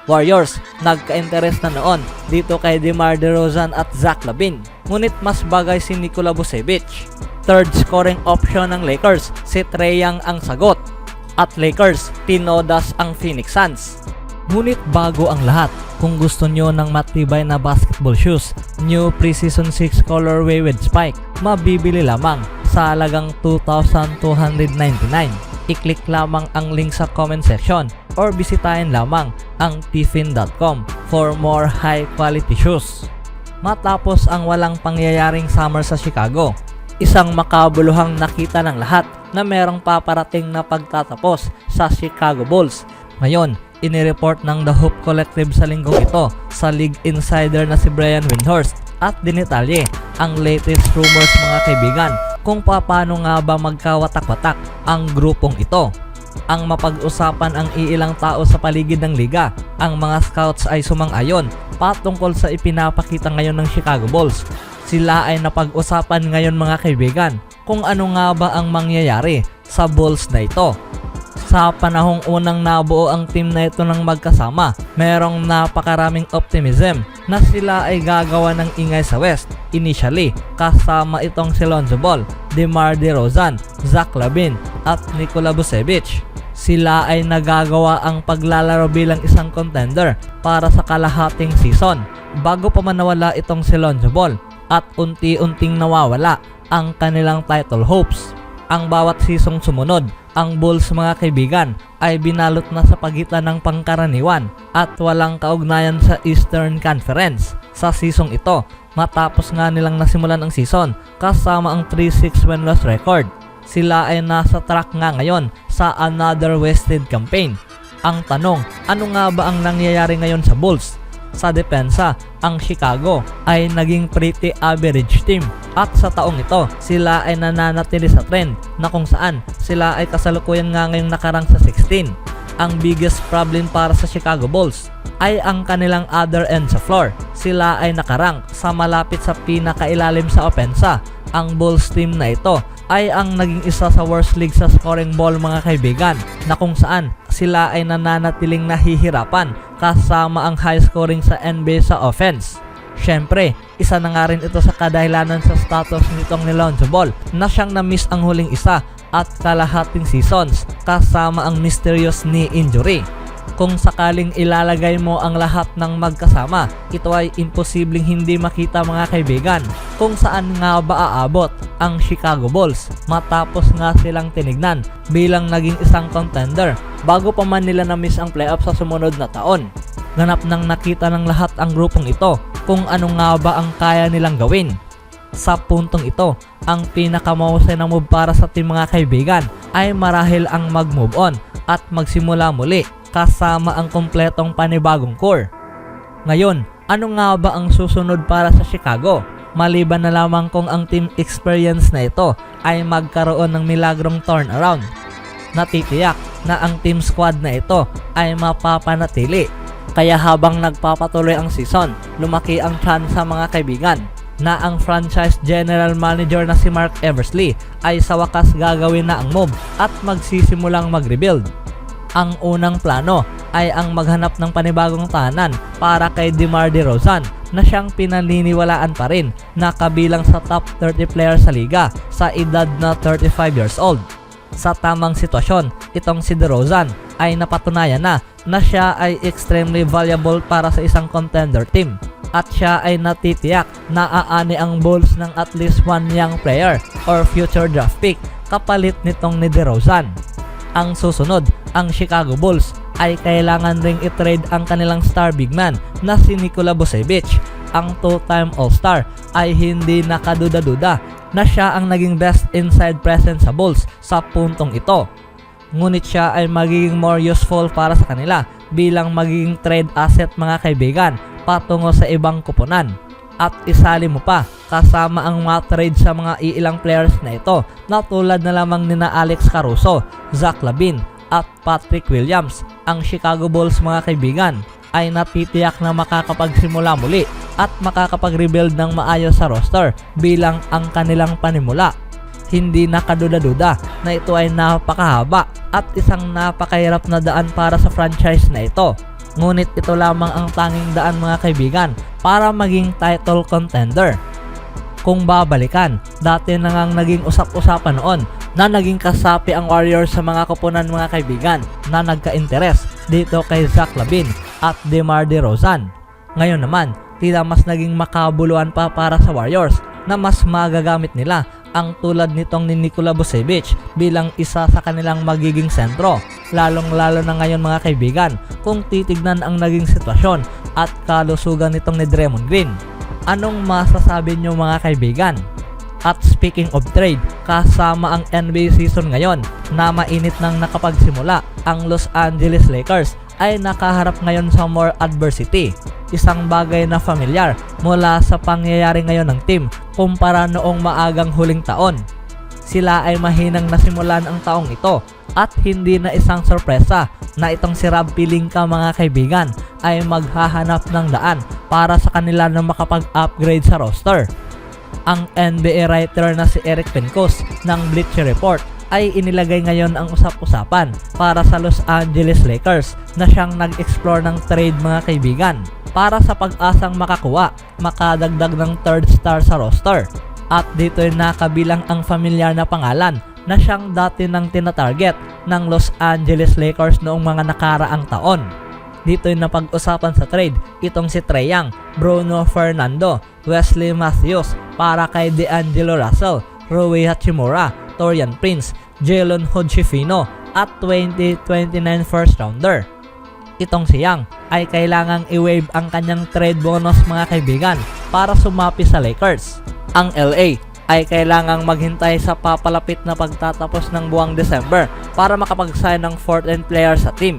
Warriors, nagka-interes na noon dito kay DeMar DeRozan at Zach LaVine, ngunit mas bagay si Nikola Vucevic. Third scoring option ng Lakers, si Trae Young ang sagot. At Lakers, tinodas ang Phoenix Suns. Ngunit bago ang lahat, kung gusto nyo ng matibay na basketball shoes, new Preseason 6 colorway with spike, mabibili lamang sa halagang $2,299. I-click lamang ang link sa comment section or bisitahin lamang ang tiffin.com for more high quality shoes. Matapos ang walang pangyayaring summer sa Chicago, isang makabuluhang nakita ng lahat na merong paparating na pagtatapos sa Chicago Bulls. Ngayon, inireport ng The Hoop Collective sa linggong ito sa league insider na si Brian Windhorst at dinitalye ang latest rumors mga kaibigan kung paano nga ba magkawatak-watak ang grupong ito. Ang mapag-usapan ang iilang tao sa paligid ng liga, ang mga scouts ay sumang-ayon patungkol sa ipinapakita ngayon ng Chicago Bulls. Sila ay napag-usapan ngayon mga kaibigan kung ano nga ba ang mangyayari sa Bulls na ito. Sa panahong unang nabuo ang team na ito ng magkasama, merong napakaraming optimism na sila ay gagawa ng ingay sa West. Initially, kasama itong si Lonzo Ball, DeMar DeRozan, Zach LaVine at Nikola Vucevic. Sila ay nagagawa ang paglalaro bilang isang contender para sa kalahating season bago pa man nawala itong si Lonzo Ball at unti-unting nawawala ang kanilang title hopes. Ang bawat seasong sumunod, ang Bulls mga kaibigan ay binalot na sa pagitan ng pangkaraniwan at walang kaugnayan sa Eastern Conference. Sa seasong ito, matapos nga nilang nasimulan ang season kasama ang 3-6 winless record, sila ay nasa track nga ngayon sa another wasted campaign. Ang tanong, ano nga ba ang nangyayari ngayon sa Bulls? Sa depensa, ang Chicago ay naging pretty average team at sa taong ito, sila ay nananatili sa trend na kung saan sila ay kasalukuyan nga ngayong nakarang sa 16. Ang biggest problem para sa Chicago Bulls ay ang kanilang other end sa floor. Sila ay nakarang sa malapit sa pinakailalim sa opensa. Ang Bulls team na ito ay ang naging isa sa worst league sa scoring ball mga kaibigan, na kung saan sila ay nananatiling nahihirapan kasama ang high scoring sa NBA sa offense. Syempre, isa na nga rin ito sa kadahilanan sa status nitong ni Lonzo Ball na siyang na-miss ang huling isa at kalahating seasons kasama ang mysterious knee injury. Kung sakaling ilalagay mo ang lahat ng magkasama, ito ay imposibleng hindi makita mga kaibigan kung saan nga ba aabot ang Chicago Bulls matapos nga silang tinignan bilang naging isang contender bago pa man nila na-miss ang playoff sa sumunod na taon. Ganap nang nakita ng lahat ang grupong ito kung ano nga ba ang kaya nilang gawin. Sa puntong ito, ang pinakamahusay na move para sa team mga kaibigan ay marahil ang mag-move on at magsimula muli kasama ang kompletong panibagong core. Ngayon, ano nga ba ang susunod para sa Chicago? Maliban na lamang kung ang team experience na ito ay magkaroon ng milagrong turnaround. Natitiyak na ang team squad na ito ay mapapanatili. Kaya habang nagpapatuloy ang season, lumaki ang chance sa mga kaibigan na ang franchise general manager na si Mark Eversley ay sa wakas gagawin na ang move at magsisimulang mag-rebuild. Ang unang plano ay ang maghanap ng panibagong tahanan para kay DeMar DeRozan na siyang pinaniniwalaan pa rin na kabilang sa top 30 players sa liga sa edad na 35 years old. Sa tamang sitwasyon, itong si DeRozan ay napatunayan na siya ay extremely valuable para sa isang contender team at siya ay natitiyak na aani ang Bulls ng at least one young player or future draft pick kapalit nitong ni DeRozan. Ang susunod, ang Chicago Bulls ay kailangan ring i-trade ang kanilang star big man na si Nikola Vucevic. Ang two-time All-Star ay hindi nakaduda-duda na siya ang naging best inside presence sa Bulls sa puntong ito. Ngunit siya ay magiging more useful para sa kanila bilang magiging trade asset mga kaibigan patungo sa ibang kuponan. At isali mo pa kasama ang mga trade sa mga iilang players na ito na tulad na lamang nina Alex Caruso, Zach LaVine at Patrick Williams. Ang Chicago Bulls mga kaibigan ay natitiyak na makakapagsimula muli at makakapag-rebuild ng maayos sa roster bilang ang kanilang panimula. Hindi nakaduda-duda na ito ay napakahaba at isang napakahirap na daan para sa franchise na ito. ngunit ito lamang ang tanging daan mga kaibigan para maging title contender. Kung babalikan, dati na ngang naging usap-usapan noon na naging kasapi ang Warriors sa mga koponan mga kaibigan na nagka-interes dito kay Zach LaVine at DeMar DeRozan. Ngayon naman, tila mas naging makabuluhan pa para sa Warriors na mas magagamit nila ang tulad nitong ni Nikola Vucevic bilang isa sa kanilang magiging sentro, lalong-lalo na ngayon mga kaibigan kung titignan ang naging sitwasyon at kalusugan nitong ni Draymond Green. Anong masasabi nyo mga kaibigan? At speaking of trade, kasama ang NBA season ngayon na mainit nang nakapagsimula, ang Los Angeles Lakers ay nakaharap ngayon sa more adversity. Isang bagay na familiar mula sa pangyayari ngayon ng team kumpara noong maagang huling taon. Sila ay mahinang nasimulan ang taong ito at hindi na isang sorpresa na itong si Rob Pelinka mga kaibigan ay maghahanap ng daan para sa kanila na makapag-upgrade sa roster. Ang NBA writer na si Eric Pincus ng Bleacher Report ay inilagay ngayon ang usap-usapan para sa Los Angeles Lakers na siyang nag-explore ng trade mga kaibigan para sa pag-asang makadagdag ng third star sa roster. At dito ay nakabilang ang familiar na pangalan na siyang dati nang tinatarget ng Los Angeles Lakers noong mga nakaraang taon. Dito ay napag-usapan sa trade itong si Trae Young, Bruno Fernando, Wesley Matthews para kay D'Angelo Russell, Rui Hachimura, Taurean Prince, Jalen Hood-Schifino at 2029 first rounder. Itong si Young ay kailangang i-waive ang kanyang trade bonus mga kaibigan para sumapi sa Lakers. Ang LA ay kailangang maghintay sa papalapit na pagtatapos ng buwang December para makapag-sign ng fourth end player sa team.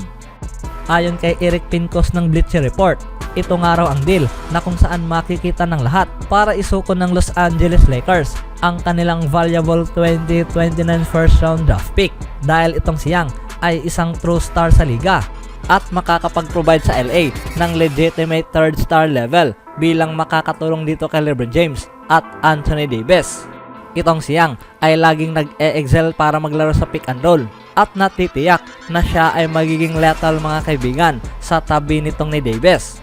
Ayon kay Eric Pincus ng Bleacher Report, ito nga raw ang deal na kung saan makikita ng lahat para isuko ng Los Angeles Lakers ang kanilang valuable 2029 first round draft pick dahil itong si Young ay isang true star sa liga at makakapag-provide sa LA ng legitimate third star level bilang makakatulong dito kay LeBron James at Anthony Davis. Itong si Young ay laging nag-e-excel para maglaro sa pick and roll at natitiyak na siya ay magiging lethal mga kaibigan sa tabi nitong ni Davis.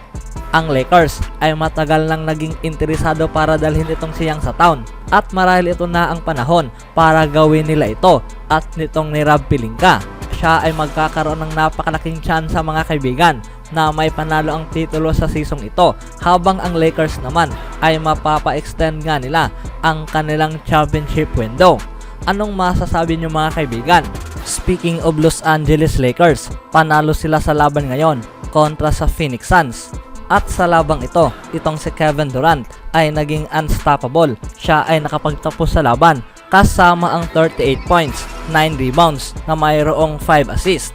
Ang Lakers ay matagal nang naging interesado para dalhin itong si Young sa town at marahil ito na ang panahon para gawin nila ito at nitong ni Rob Pelinka. Siya ay magkakaroon ng napakalaking chance sa mga kaibigan na may panalo ang titulo sa season ito habang ang Lakers naman ay mapapa-extend nga nila ang kanilang championship window. Anong masasabi niyo mga kaibigan? Speaking of Los Angeles Lakers, panalo sila sa laban ngayon kontra sa Phoenix Suns. At sa labang ito, itong si Kevin Durant ay naging unstoppable. Siya ay nakapagtapos sa laban kasama ang 38 points, 9 rebounds na mayroong 5 assists.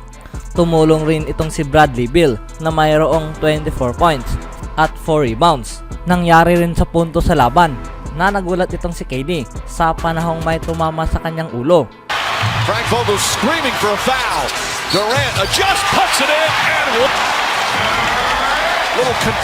Tumulong rin itong si Bradley Beal na mayroong 24 points at 4 rebounds. Nangyari rin sa punto sa laban na nagulat itong si KD sa panahong may tumama sa kanyang ulo. Frank Vogel screaming for a foul. Durant just puts it in and little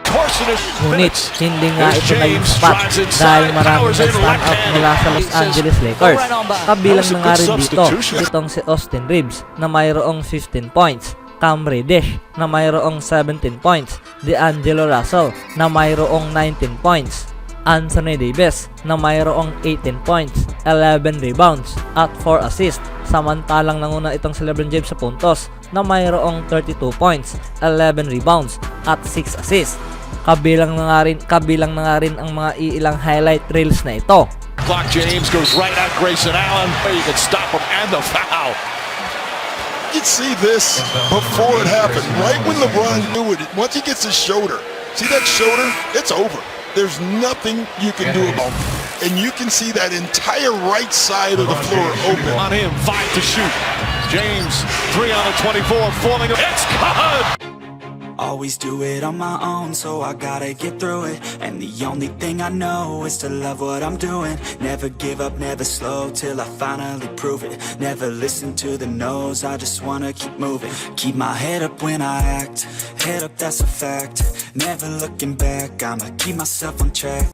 contortionist. Ngunit hindi nga ito naging sapat dahil maraming nag-stand out mula sa Los Angeles Lakers. Kabilang na nga rin dito itong si Austin Reeves na mayroong 15 points, Cam Reddish na mayroong 17 points, D'Angelo Russell na mayroong 19 points, Anthony Davis na mayroong 18 points, 11 rebounds at 4 assists. Samantalang nanguna itong si LeBron James sa puntos na mayroong 32 points, 11 rebounds at 6 assists. Kabilang na nga rin ang mga ilang highlight reels na ito. Clock James goes right at Grayson Allen. You can stop him and the foul. You could see this before it happened, right when LeBron knew it. Once he gets his shoulder, see that shoulder? It's over. There's nothing you can do about it. And you can see that entire right side of the floor open. On him, 5 to shoot. James, 3 on the 24, falling. It's good! Always do it on my own, so I gotta get through it. And the only thing I know is to love what I'm doing. Never give up, never slow, till I finally prove it. Never listen to the no's, I just wanna keep moving. Keep my head up when I act, head up, that's a fact. Never looking back, I'ma keep myself on track.